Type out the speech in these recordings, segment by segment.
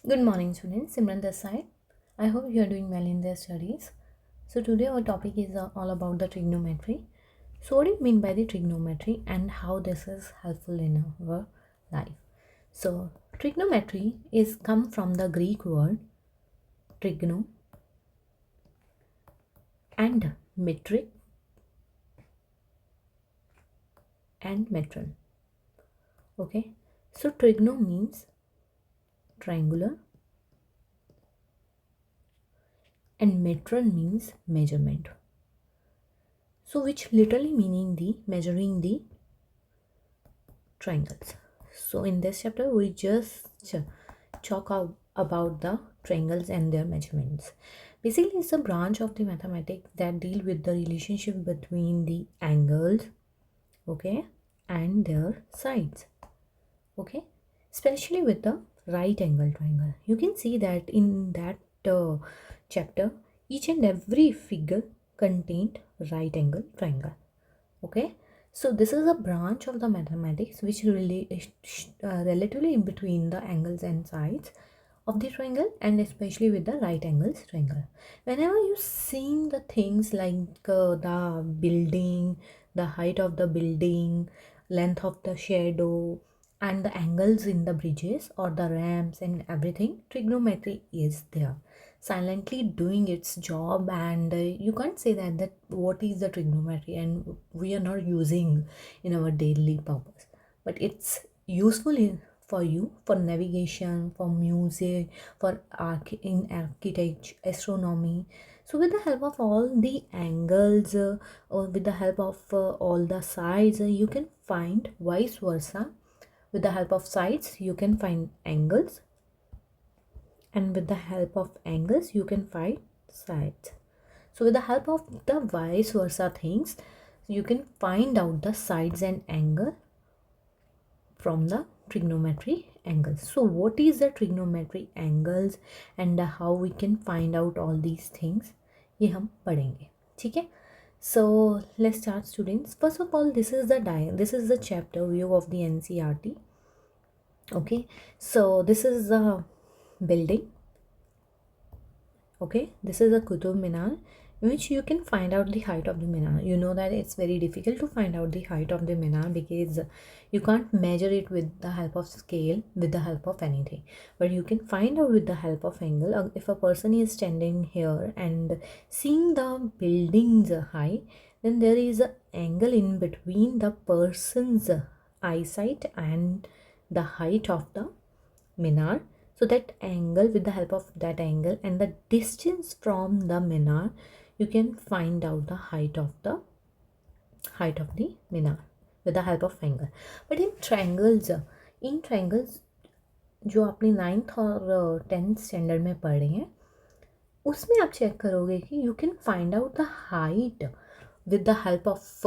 Good morning, students. Simran this side. I hope you are doing well in their studies. So today our topic is all about the trigonometry. So what do you mean by the trigonometry and how this is helpful in our life? So trigonometry is come from the Greek word trigno and metric and metron. Okay. So trigno means triangular and metron means measurement. So which literally meaning the measuring the triangles. So in this chapter we just talk about the triangles and their measurements. Basically it's a branch of the mathematics that deal with the relationship between the angles, okay, and their sides, okay, especially with the right angle triangle. You can see that in that chapter each and every figure contained right angle triangle, okay. So this is a branch of the mathematics which really relatively in between the angles and sides of the triangle, and especially with the right angles triangle. Whenever you seeing the things like the building, the height of the building, length of the shadow, and the angles in the bridges or the ramps and everything, trigonometry is there silently doing its job. And you can't say that what is the trigonometry and we are not using in our daily purpose, but it's useful for you for navigation, for music, for in architecture, astronomy. So with the help of all the angles or with the help of all the sides, you can find vice versa. With the help of sides you can find angles, and with the help of angles you can find sides. So with the help of the vice versa things, you can find out the sides and angle from the trigonometry angles. So what is the trigonometry angles and how we can find out all these things, ये हम पढ़ेंगे, ठीक है. So let's start, students. First of all, this is the chapter view of the NCERT. Okay, so this is the building. Okay, this is a Qutub Minar in which you can find out the height of the minar. You know that it's very difficult to find out the height of the minar because you can't measure it with the help of scale, with the help of anything, but you can find out with the help of angle. If a person is standing here and seeing the building's height, then there is an angle in between the person's eyesight and the height of the minar. So that angle, with the help of that angle and the distance from the minar, you can find out the height of the minar with the help of angle. But in triangles जो आपने 9th और 10th standard में पढ़े हैं, उसमें आप check करोगे कि you can find out the height with the help of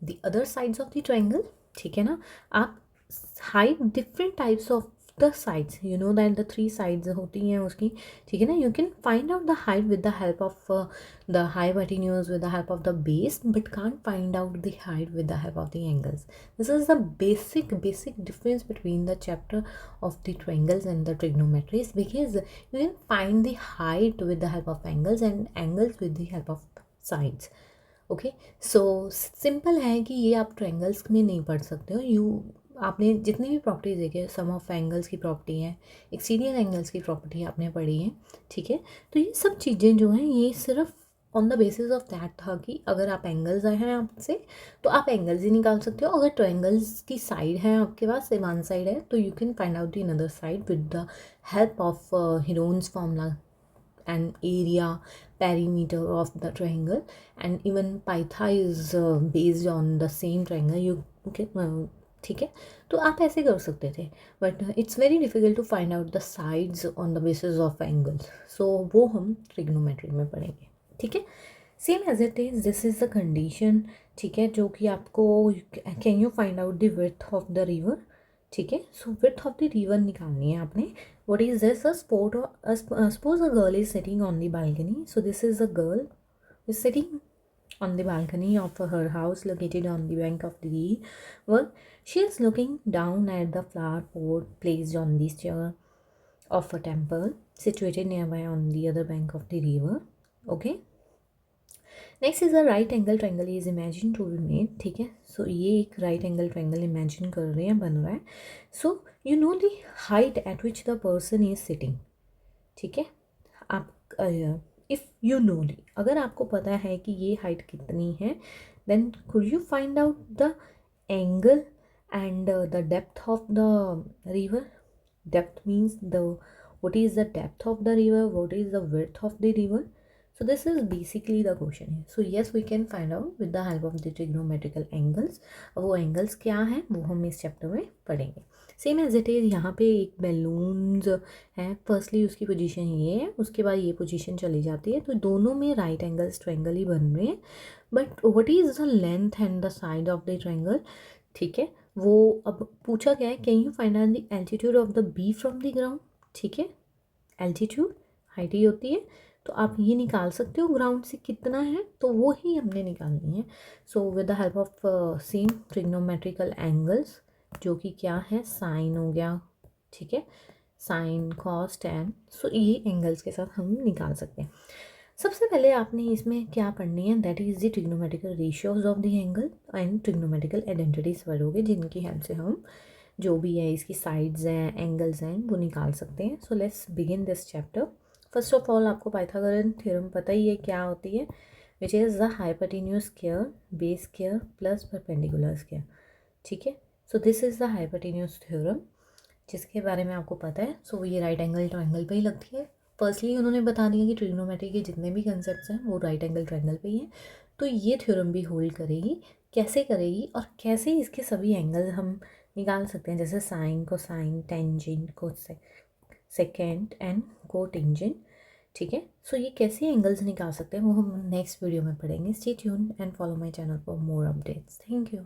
the other sides of the triangle. ठीक है ना. आप height different types of the sides, you know that the 3 sides होती हैं उसकी. ठीक है ना. You can find out the height with the help of the hypotenuse with the help of the base, but can't find out the height with the help of the angles. This is the basic difference between the chapter of the triangles and the trigonometries, because you can find the height with the help of angles and angles with the help of sides. Okay, so simple है कि ये आप triangles में नहीं पढ़ सकते हो. आपने जितनी भी प्रॉपर्टीज देखे, सम ऑफ एंगल्स की प्रॉपर्टी है, एक्सटीरियर एंगल्स की प्रॉपर्टी आपने पढ़ी है. ठीक है. तो ये सब चीज़ें जो हैं ये सिर्फ on the basis of that था कि अगर आप एंगल्स आए हैं आपसे तो आप एंगल्स ही निकाल सकते हो. अगर ट्रायंगल्स की साइड है आपके पास, वन साइड है, तो you can find out the another side with the help of Heron's formula and area perimeter of the triangle, and even pytha is based on the same triangle. You okay, ठीक है. तो आप ऐसे कर सकते थे, but it's very difficult to find out the sides on the basis of angles. So वो हम ट्रिग्नोमेट्री में पढ़ेंगे. ठीक है. Same as it is this is the condition. ठीक है. जो कि आपको can you find out the width of the river. ठीक है. So width of the river निकालनी है आपने. What is this? Suppose a girl is sitting on the balcony. So this is a girl is sitting on the balcony of her house located on the bank of the river. She is looking down at the flower pot placed on this chair of a temple situated nearby on the other bank of the river. Okay. Next is a right angle triangle is imagine to be made. ठीक है, सो ये एक right angle triangle imagine कर रहे हैं, बन रहा है. So you know the height eight which the person is sitting. ठीक है, आप इफ़ यू नो दी, अगर आपको पता है कि ये हाइट कितनी है, then could you find out the angle and the depth of the river. Depth means the what is the depth of the river, what is the width of the river. So this is basically the question here. So yes, we can find out with the help of the trigonometrical angles. अब वो angles क्या हैं वो हम इस chapter में पढ़ेंगे. Same as it is यहाँ पे एक बैलून्स है. फर्स्टली उसकी पोजीशन ये है, उसके बाद ये पोजीशन चली जाती है, तो दोनों में राइट एंगल्स ट्रायंगल ही बन रहे हैं. But what is the length and the side of the triangle. ठीक है, वो अब पूछा गया है, can you find out the altitude of the B from the ground. ठीक है, एल्टीट्यूड हाइट ही होती है, तो आप ये निकाल सकते हो ग्राउंड से कितना है, तो वो ही हमने निकालनी है. So with the help of same trigonometrical angles, जो कि क्या है, साइन हो गया. ठीक है, साइन कॉस टैन, सो ये एंगल्स के साथ हम निकाल सकते हैं. सबसे पहले आपने इसमें क्या पढ़नी है, that is the trigonometrical ratios of the angle and trigonometrical identities पढ़ोगे, जिनकी हेल्प से हम जो भी है इसकी साइड्स हैं, एंगल्स हैं, वो निकाल सकते हैं. So let's begin this chapter. First of all आपको पाइथागोरन थ्योरम पता ही है क्या होती है, which is the hypotenuse square base square plus perpendicular square. ठीक है, so this is the hypotenuse theorem, जिसके बारे में आपको पता है. सो ये राइट एंगल ट्रायंगल पे ही लगती है. फर्स्टली उन्होंने बता दिया कि ट्रिग्नोमेट्री के जितने भी कंसेप्ट्स हैं वो राइट एंगल ट्रायंगल पे ही हैं. तो ये थ्योरम भी होल्ड करेगी. कैसे करेगी और कैसे इसके सभी एंगल हम निकाल सकते हैं, जैसे sine, cosine, tangent, secant and cotangent. ठीक है, सो ये कैसे एंगल्स निकाल सकते हैं वो हम नेक्स्ट वीडियो में पढ़ेंगे. Stay tuned and follow my channel for more updates. Thank you.